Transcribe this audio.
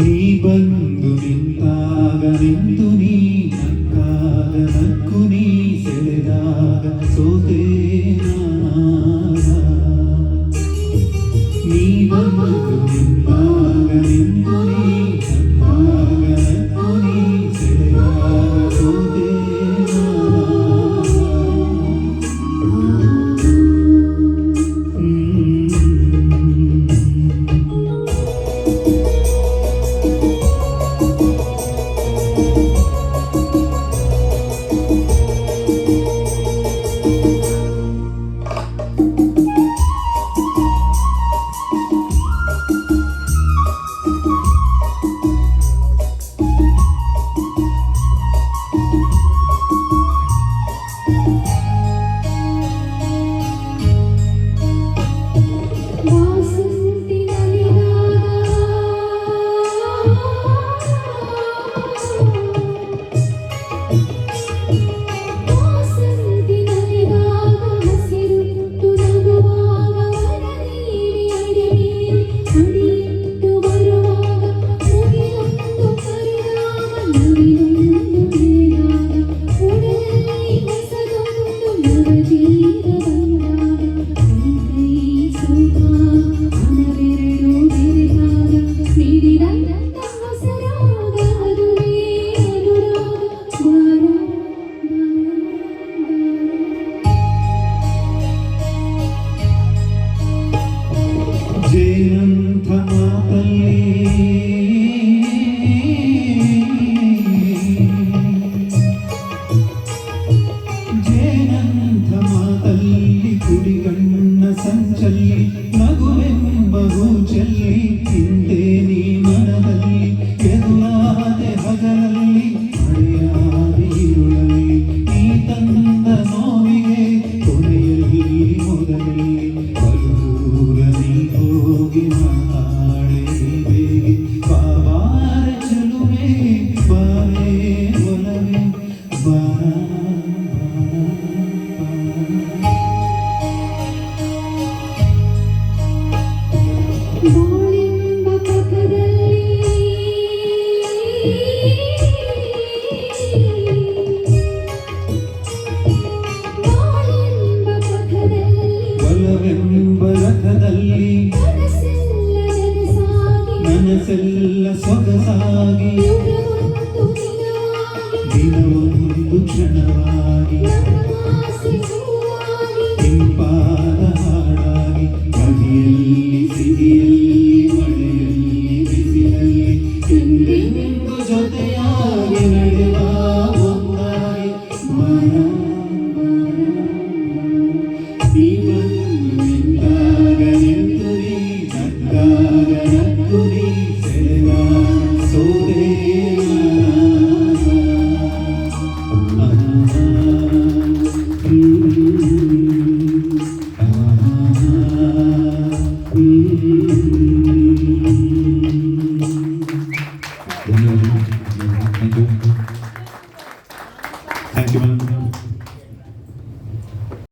ನೀ ಬಂದು ನಿಂತಾಗ ನಿಂತು ನೀ ನಕ್ಕಾಗ ನಕ್ಕು ನೀ ಸೆಳೆದಾಗ ಸೋತೆ ನಾನಾಗ. ನೀ ಬಂದು ನಿಂತಾಗ ನಿಂತು ನೀ ನಕ್ಕಾಗ ನಕ್ಕು ನೀ ಸೆಳೆದಾಗ ಸೋತೆ ಜೇನಂಥ ಮಾತಲ್ಲಿ ಕುಡಿಗಣ್ಣ ಸಂಚಲ್ಲಿ ನಗುವೆಂಬ ಹೂಚಲ್ಲಿ ಹಿಂದೆ ನೀ ಮನದಲ್ಲಿ ಎದುರಾದೆ ಹಗಲಲ್ಲಿ ಮಳೆಯಾದಿ ಇರುಳಲ್ಲಿ ನೀ ತಂದ ನೋವಿಗೆ ಕೊನೆಯಲ್ಲಿ ಮೊದಲಲ್ಲಿ ಬಲೂರ ನೀ ಹೋಗಿ ಮಾತಾಳೆ ಬೇಗೆ ಬಾರೆ ಚಲುವೆ ಬಾರೆ ಒಲವೆ ಬಾರ ಬಾಳೆಂಬ ಪಥದಲ್ಲಿ ಒಲವೆಂಬ ರಥದಲ್ಲಿ ನನಸೆಲ್ಲ ಸೊಗಸಾಗಿ ದಿನವೊಂದು ಕ್ಷಣವಾಗಿ